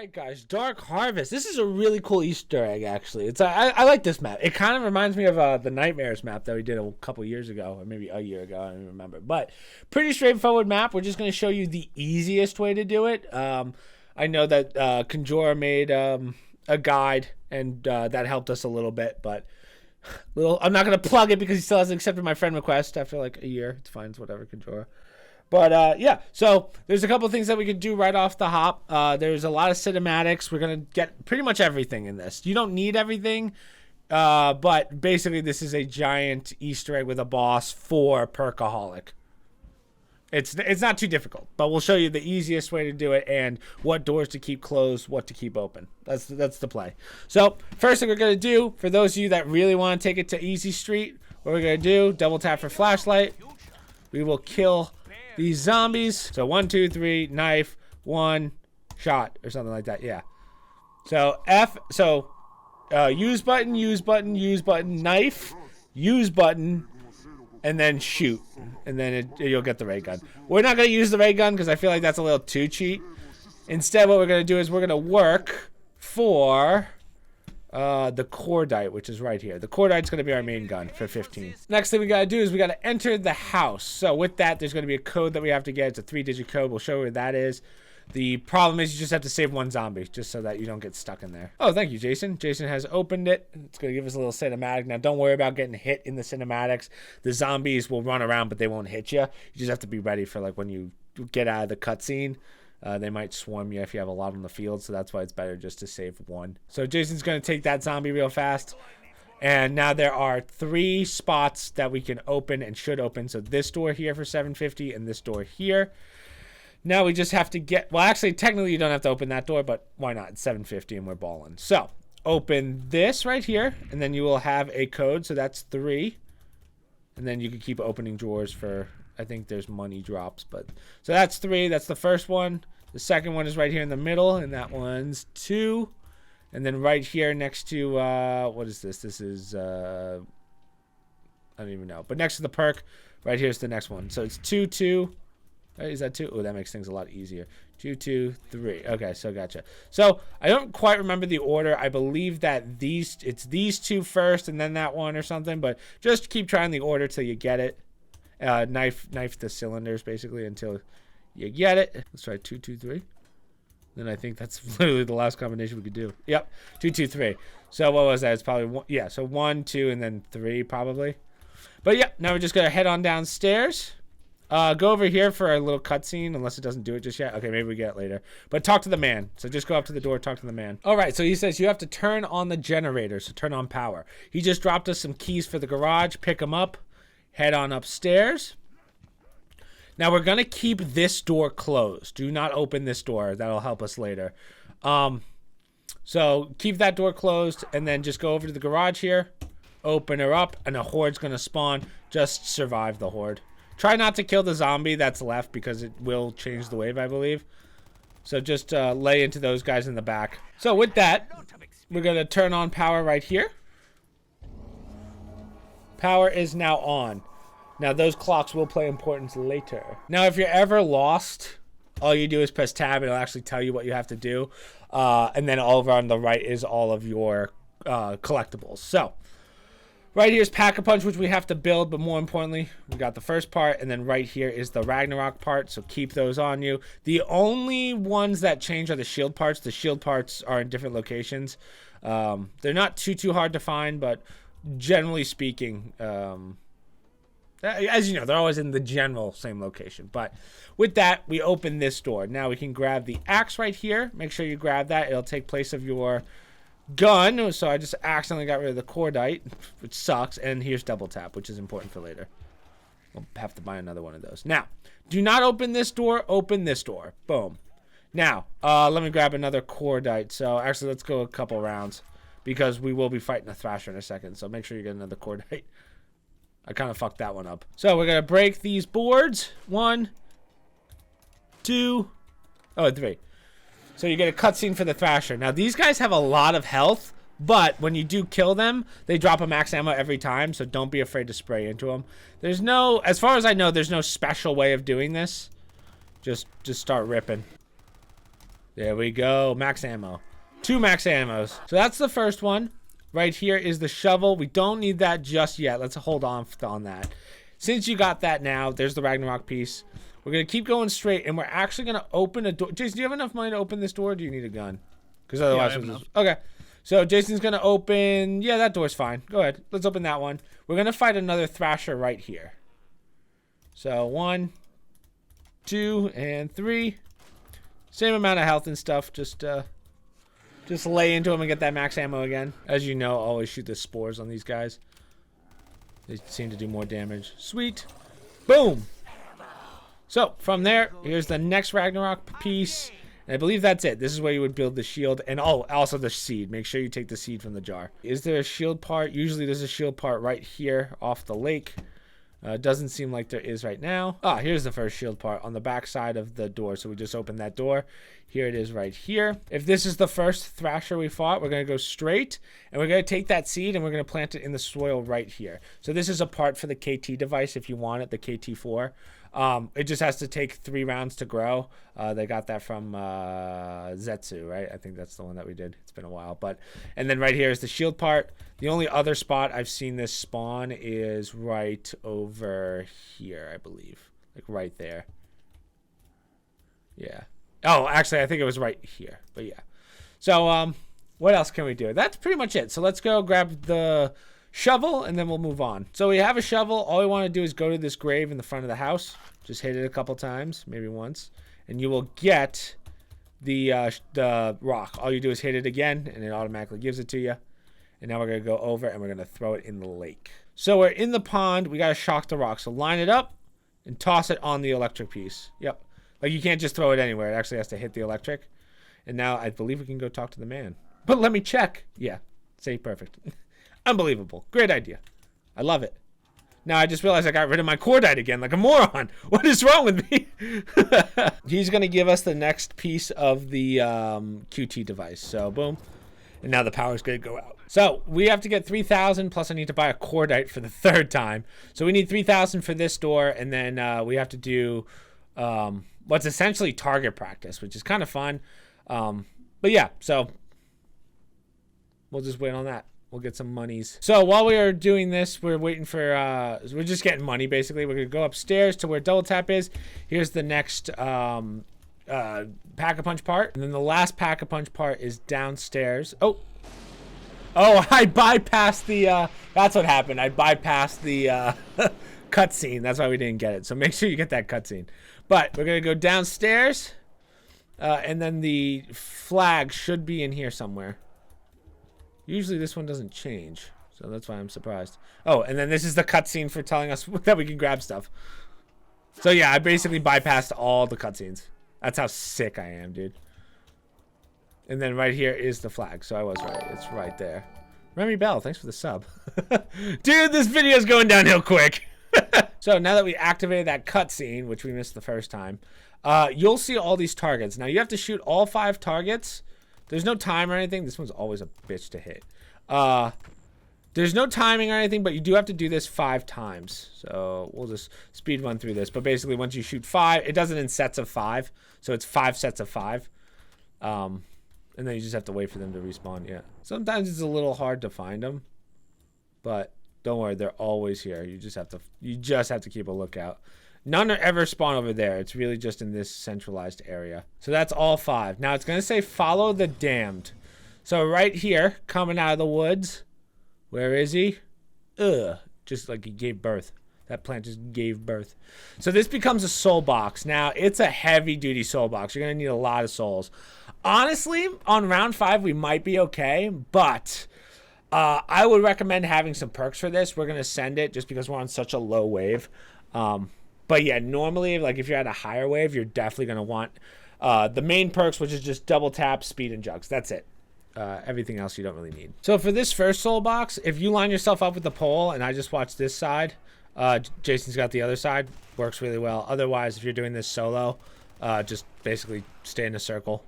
Alright guys, Dark Harvest. This is a really cool Easter egg actually. I like this map. It kind of reminds me of the Nightmares map that we did a couple years ago, or maybe a year ago, I don't even remember. But pretty straightforward map. We're just going to show you the easiest way to do it. I know that Conjura made a guide, and that helped us a little bit, but I'm not going to plug it because he still hasn't accepted my friend request after like a year. It's fine, it's whatever, Conjura. But yeah, so there's a couple of things that we could do right off the hop. There's a lot of cinematics. We're going to get pretty much everything in this. You don't need everything, but basically this is a giant Easter egg with a boss for Perkaholic. It's not too difficult, but we'll show you the easiest way to do it and what doors to keep closed, what to keep open. That's the play. So first thing we're going to do, for those of you that really want to take it to Easy Street, what we're going to do, double tap for flashlight. We will kill these zombies. So 1, 2, 3, knife, 1 shot or something like that. Yeah. So use button, use button, use button, knife, use button, and then shoot. And then you'll get the ray gun. We're not going to use the ray gun because I feel like that's a little too cheap. Instead, what we're going to do is we're going to work for the cordite, which is right here. The cordite's going to be our main gun for 15. Next thing we got to do is we got to enter the house. So with that, there's going to be a code that we have to get. It's a 3-digit code. We'll show you where that is. The problem is you just have to save 1 zombie just so that you don't get stuck in there. Oh, thank you, Jason. Jason has opened it. It's going to give us a little cinematic. Now, don't worry about getting hit in the cinematics. The zombies will run around, but they won't hit you. You just have to be ready for like when you get out of the cutscene. They might swarm you if you have a lot on the field, so that's why it's better just to save 1. So Jason's going to take that zombie real fast. And now there are 3 spots that we can open and should open. So this door here for 750 and this door here. Now we just have to get, well, actually, technically you don't have to open that door, but why not? It's 750 and we're balling. So open this right here, and then you will have a code. So that's 3. And then you can keep opening drawers for, I think there's money drops, but so that's 3. That's the first one. The second one is right here in the middle, and that one's 2. And then right here next to what is this? This is I don't even know. But next to the perk, right here's the next one. So it's 2, 2. Is that 2? Oh, that makes things a lot easier. 2, 2, 3. Okay, so gotcha. So I don't quite remember the order. I believe that it's these 2 first, and then that one or something. But just keep trying the order till you get it. Knife the cylinders basically until you get it. Let's try 2, 2, 3. Then I think that's literally the last combination we could do. Yep, 2, 2, 3. So what was that? It's probably 1. Yeah, so 1, 2, and then 3 probably. But yeah, now we're just gonna head on downstairs. Go over here for a little cutscene, unless it doesn't do it just yet. Okay, maybe we get it later. But talk to the man. So just go up to the door, talk to the man. All right, so he says you have to turn on the generator, so turn on power. He just dropped us some keys for the garage. Pick them up. Head on upstairs. Now we're going to keep this door closed. Do not open this door. That'll help us later. So keep that door closed, and then just go over to the garage here. Open her up, and a horde's going to spawn. Just survive the horde. Try not to kill the zombie that's left because it will change the wave, I believe. So just lay into those guys in the back. So with that, we're going to turn on power right here. Power is now on. Now those clocks will play importance later. Now if you're ever lost, all you do is press tab. It'll actually tell you what you have to do. And then over on the right is all of your collectibles. So right here is Pack-a-Punch, which we have to build, but more importantly, we got the first part, and then right here is the Ragnarok part, so keep those on you. The only ones that change are the shield parts. The shield parts are in different locations. They're not too hard to find, but generally speaking, as you know, they're always in the general same location. But with that, we open this door. Now we can grab the axe right here. Make sure you grab that. It'll take place of your gun. So I just accidentally got rid of the cordite, which sucks. And here's double tap, which is important for later. We'll have to buy another one of those. Now, do not open this door. Open this door. Boom. Now, let me grab another cordite. So actually, let's go a couple rounds because we will be fighting a thrasher in a second. So make sure you get another cordite. I kind of fucked that one up. So we're going to break these boards. 1, 2, 3. So you get a cutscene for the Thrasher. Now, these guys have a lot of health, but when you do kill them, they drop a max ammo every time, so don't be afraid to spray into them. There's no, as far as I know, there's no special way of doing this. Just start ripping. There we go. Max ammo. 2 max ammos. So that's the first one. Right here is the shovel. We don't need that just yet. Let's hold on that. Since you got that now, there's the Ragnarok piece. We're going to keep going straight, and we're actually going to open a door. Jason, do you have enough money to open this door, or do you need a gun? Because otherwise, okay. So Jason's going to open. Yeah, that door's fine. Go ahead. Let's open that one. We're going to fight another Thrasher right here. So 1, 2, and 3. Same amount of health and stuff. Just lay into him and get that max ammo again. As you know, always shoot the spores on these guys. They seem to do more damage. Sweet. Boom. So from there, here's the next Ragnarok piece. And I believe that's it. This is where you would build the shield. And oh, also the seed. Make sure you take the seed from the jar. Is there a shield part? Usually there's a shield part right here off the lake. Doesn't seem like there is right now. Ah, here's the first shield part on the back side of the door. So we just opened that door. Here it is right here. If this is the first Thrasher we fought, we're going to go straight. And we're going to take that seed and we're going to plant it in the soil right here. So this is a part for the KT device if you want it, the KT4. It just has to take 3 rounds to grow. They got that from Zetsu, right? I think that's the one that we did. It's been a while. And then right here is the shield part. The only other spot I've seen this spawn is right over here, I believe. Like right there. Yeah. Oh, actually, I think it was right here. But yeah. So, what else can we do? That's pretty much it. So let's go grab the shovel and then we'll move on. So we have a shovel. All we want to do is go to this grave in the front of the house. Just hit it a couple times, maybe once. And you will get the rock. All you do is hit it again and it automatically gives it to you. And now we're going to go over and we're going to throw it in the lake. So we're in the pond. We got to shock the rock. So line it up and toss it on the electric piece. Yep. Like you can't just throw it anywhere. It actually has to hit the electric. And now I believe we can go talk to the man. But let me check. Yeah. Say perfect. Unbelievable. Great idea. I love it. Now I just realized I got rid of my cordite again like a moron. What is wrong with me? He's going to give us the next piece of the QT device. So boom. And now the power's going to go out. So we have to get 3,000 plus I need to buy a cordite for the 3rd time. So we need 3,000 for this door. And then we have to do what's essentially target practice, which is kind of fun. But yeah, so we'll just wait on that. We'll get some monies. So while we are doing this, we're waiting for, we're just getting money basically. We're going to go upstairs to where double tap is. Here's the next pack-a-punch part. And then the last pack-a-punch part is downstairs. Oh, I bypassed the, that's what happened. I bypassed the cutscene. That's why we didn't get it. So make sure you get that cutscene. But we're going to go downstairs. And then the flag should be in here somewhere. Usually this one doesn't change, so that's why I'm surprised. Oh, and then this is the cutscene for telling us that we can grab stuff. So yeah, I basically bypassed all the cutscenes. That's how sick I am, dude. And then right here is the flag, so I was right. It's right there. Remy Bell, thanks for the sub. Dude, this video is going downhill quick. So now that we activated that cutscene, which we missed the first time, you'll see all these targets. Now you have to shoot all 5 targets. There's no time or anything. This one's always a bitch to hit. There's no timing or anything, but you do have to do this 5 times. So we'll just speed run through this. But basically, once you shoot 5, it does it in sets of 5. So it's 5 sets of 5. And then you just have to wait for them to respawn. Yeah. Sometimes it's a little hard to find them, but don't worry, they're always here. You just have to keep a lookout. None are ever spawn over there. It's really just in this centralized area. So that's all 5. Now it's going to say follow the damned. So right here, coming out of the woods. Where is he? Just like he gave birth. That plant just gave birth. So this becomes a soul box. Now it's a heavy duty soul box. You're going to need a lot of souls. Honestly, on round 5, we might be okay. But I would recommend having some perks for this. We're going to send it just because we're on such a low wave. But yeah, normally, like if you're at a higher wave, you're definitely going to want the main perks, which is just double tap, speed, and jugs. That's it. Everything else you don't really need. So for this first soul box, if you line yourself up with the pole, and I just watch this side, Jason's got the other side, works really well. Otherwise, if you're doing this solo, just basically stay in a circle.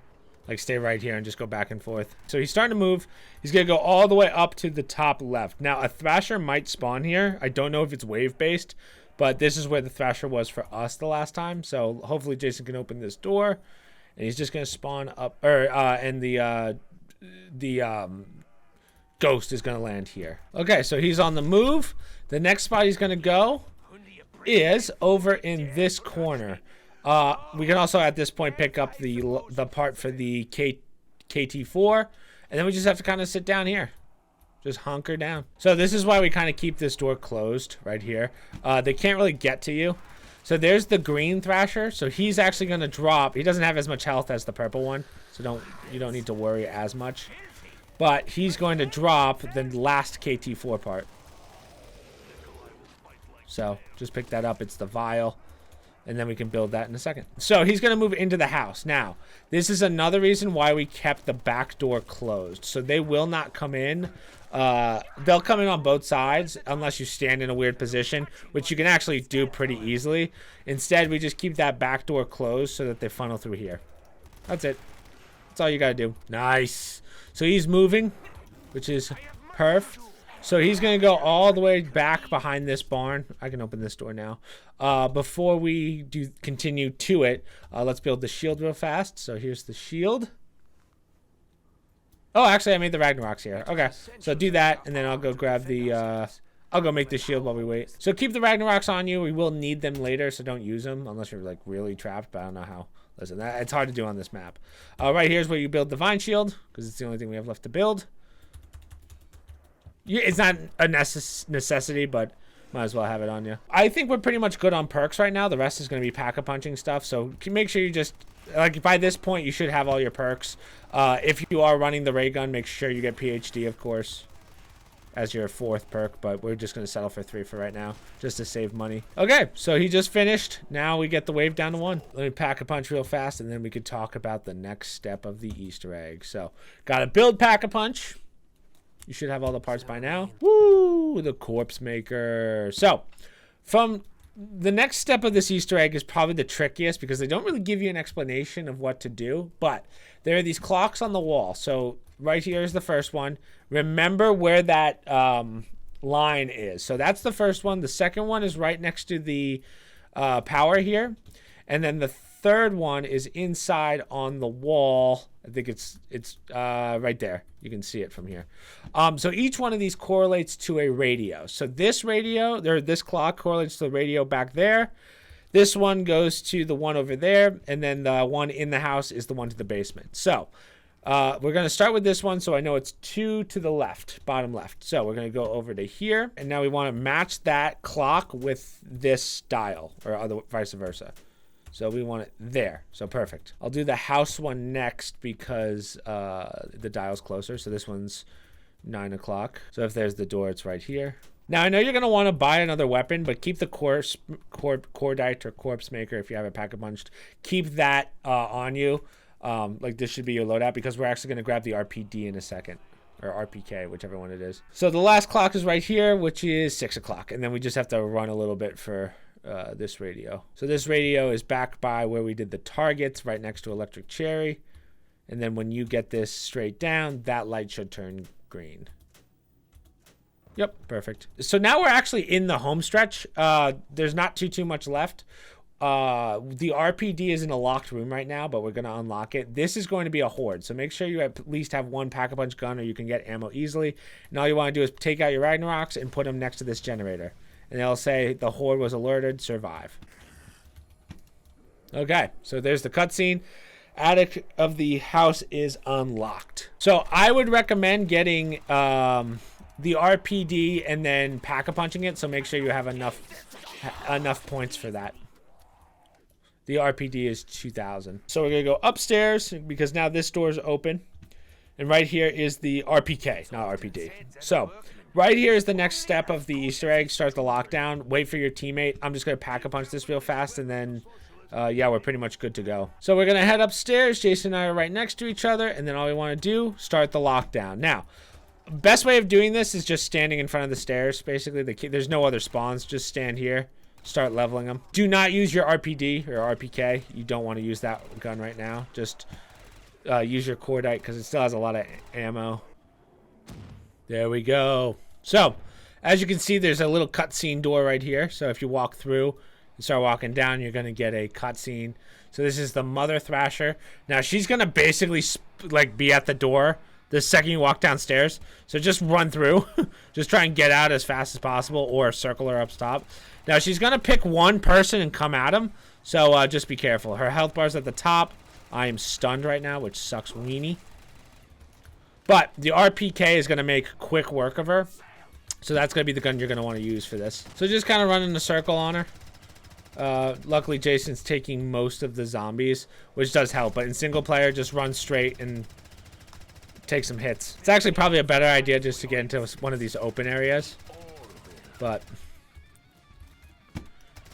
Like stay right here and just go back and forth. So he's starting to move. He's going to go all the way up to the top left. Now, a Thrasher might spawn here. I don't know if it's wave-based. But this is where the Thrasher was for us the last time. So hopefully Jason can open this door. and he's just gonna spawn up, and the ghost is gonna land here. Okay, so he's on the move. The next spot he's gonna go is over in this corner. We can also at this point pick up the part for the KT4, and then we just have to kind of sit down here. Just hunker down. So this is why we kind of keep this door closed right here. They can't really get to you. So there's the green Thrasher. So he's actually going to drop. He doesn't have as much health as the purple one. So you don't need to worry as much. But he's going to drop the last KT4 part. So just pick that up. It's the vial. And then we can build that in a second. So he's going to move into the house. Now, this is another reason why we kept the back door closed. So they will not come in. They'll come in on both sides unless you stand in a weird position, which you can actually do pretty easily. Instead, we just keep that back door closed so that they funnel through here. That's it. That's all you got to do. Nice. So he's moving, which is perf. So he's going to go all the way back behind this barn. I can open this door now. Before we continue to it, let's build the shield real fast. So here's the shield. Oh, actually, I made the Ragnaroks here. Okay, so do that, and then I'll go grab the... I'll go make the shield while we wait. So keep the Ragnaroks on you. We will need them later, so don't use them unless you're like really trapped, but I don't know how. Listen, it's hard to do on this map. Right here's where you build the Vine Shield, because it's the only thing we have left to build. It's not a necessity, but might as well have it on you. I think we're pretty much good on perks right now. The rest is going to be pack-a-punching stuff. So make sure you just, like by this point, you should have all your perks. If you are running the ray gun, make sure you get PhD, of course, as your 4th perk. But we're just going to settle for 3 for right now, just to save money. Okay, so he just finished. Now we get the wave down to 1. Let me pack-a-punch real fast, and then we could talk about the next step of the Easter egg. So got to build pack-a-punch. You should have all the parts by now. Woo! The corpse maker. So, from the next step of this Easter egg is probably the trickiest because they don't really give you an explanation of what to do. But there are these clocks on the wall. So, right here is the first one. Remember where that line is. So, that's the first one. The second one is right next to the power here. And then the third one is inside on the wall. I think it's right there. You can see it from here. So each one of these correlates to a radio. So this radio, or this clock correlates to the radio back there. This one goes to the one over there. And then the one in the house is the one to the basement. So we're going to start with this one. So I know it's 2 to the left, bottom left. So we're going to go over to here. And now we want to match that clock with this dial, or vice versa. So we want it there. So perfect. I'll do the house one next because the dial's closer. So this one's 9 o'clock. So if there's the door, it's right here. Now, I know you're going to want to buy another weapon, but keep the cordite or corpse maker if you have it pack-a-punched. Keep that on you. Like this should be your loadout because we're actually going to grab the RPD in a second. Or RPK, whichever one it is. So the last clock is right here, which is 6 o'clock. And then we just have to run a little bit for... this radio. So this radio is back by where we did the targets, right next to Electric Cherry. And then when you get this straight down, that light should turn green. Yep, perfect. So now we're actually in the home stretch. There's not too much left. The RPD is in a locked room right now, but we're going to unlock it. This is going to be a horde, so make sure you at least have one pack-a-punch gun or you can get ammo easily. And all you want to do is take out your Ragnaroks and put them next to this generator. And they'll say the horde was alerted, survive. Okay, so there's the cutscene. Attic of the house is unlocked. So I would recommend getting the RPD and then pack-a-punching it. So make sure you have enough points for that. The RPD is 2,000. So we're gonna go upstairs because now this door is open, and right here is the RPK, not RPD. So. Right here is the next step of the Easter egg. Start the lockdown. Wait for your teammate. I'm just going to pack-a-punch this real fast, and then, yeah, we're pretty much good to go. So we're going to head upstairs. Jason and I are right next to each other, and then all we want to do, start the lockdown. Now, best way of doing this is just standing in front of the stairs, basically. There's no other spawns. Just stand here. Start leveling them. Do not use your RPD or RPK. You don't want to use that gun right now. Just use your cordite because it still has a lot of ammo. There we go. So, as you can see, there's a little cutscene door right here. So if you walk through and start walking down, you're going to get a cutscene. So this is the Mother Thrasher. Now she's gonna basically like be at the door the second you walk downstairs. So just run through, just try and get out as fast as possible, or circle her up top. Now she's gonna pick one person and come at him. So just be careful. Her health bar's at the top. I am stunned right now, which sucks weenie. But the RPK is gonna make quick work of her. So that's going to be the gun you're going to want to use for this. So just kind of run in a circle on her. Luckily, Jason's taking most of the zombies, which does help. But in single player, just run straight and take some hits. It's actually probably a better idea just to get into one of these open areas. But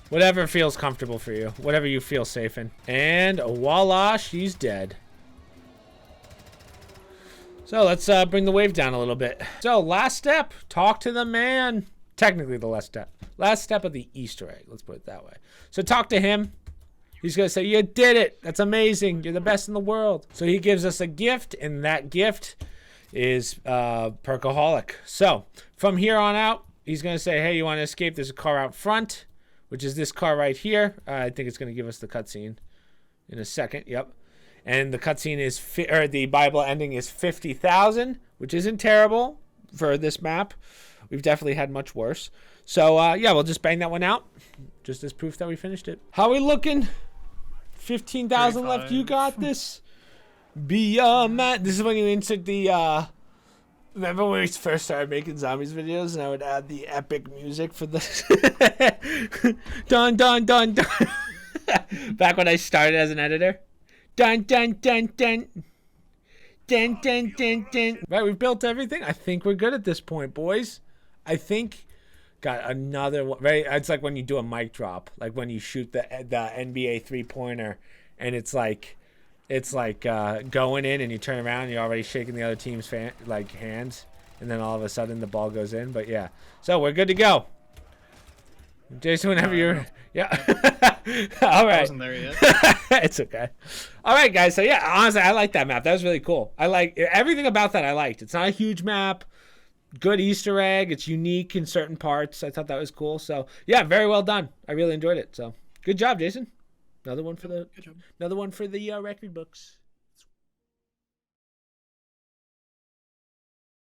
whatever feels comfortable for you. Whatever you feel safe in. And voila, she's dead. So let's bring the wave down a little bit. So last step, talk to the man. Technically the last step. Last step of the Easter egg. Let's put it that way. So talk to him. He's going to say, you did it. That's amazing. You're the best in the world. So he gives us a gift, and that gift is Perkaholic. So from here on out, he's going to say, hey, you want to escape? There's a car out front, which is this car right here. I think it's going to give us the cutscene in a second. Yep. And the cutscene is, the Bible ending is 50,000, which isn't terrible for this map. We've definitely had much worse. So, yeah, we'll just bang that one out, just as proof that we finished it. How are we looking? 15,000 left. You got this. Be man. This is when you insert the, remember when we first started making zombies videos, and I would add the epic music for the dun, dun, dun, dun. Back when I started as an editor. Dun, dun, dun, dun. Dun, dun, dun, dun. Right, we've built everything. I think we're good at this point, boys. I think got another one. Right, it's like when you do a mic drop, like when you shoot the NBA 3-pointer, and it's like going in, and you turn around, and you're already shaking the other team's hands, and then all of a sudden the ball goes in. But yeah, so we're good to go. Jason, whenever you're, yeah. All right. I wasn't there yet. It's okay. All right, guys. So yeah, honestly, I like that map. That was really cool. I like everything about that. I liked. It's not a huge map. Good Easter egg. It's unique in certain parts. I thought that was cool. So yeah, very well done. I really enjoyed it. So good job, Jason. Another one for the record books.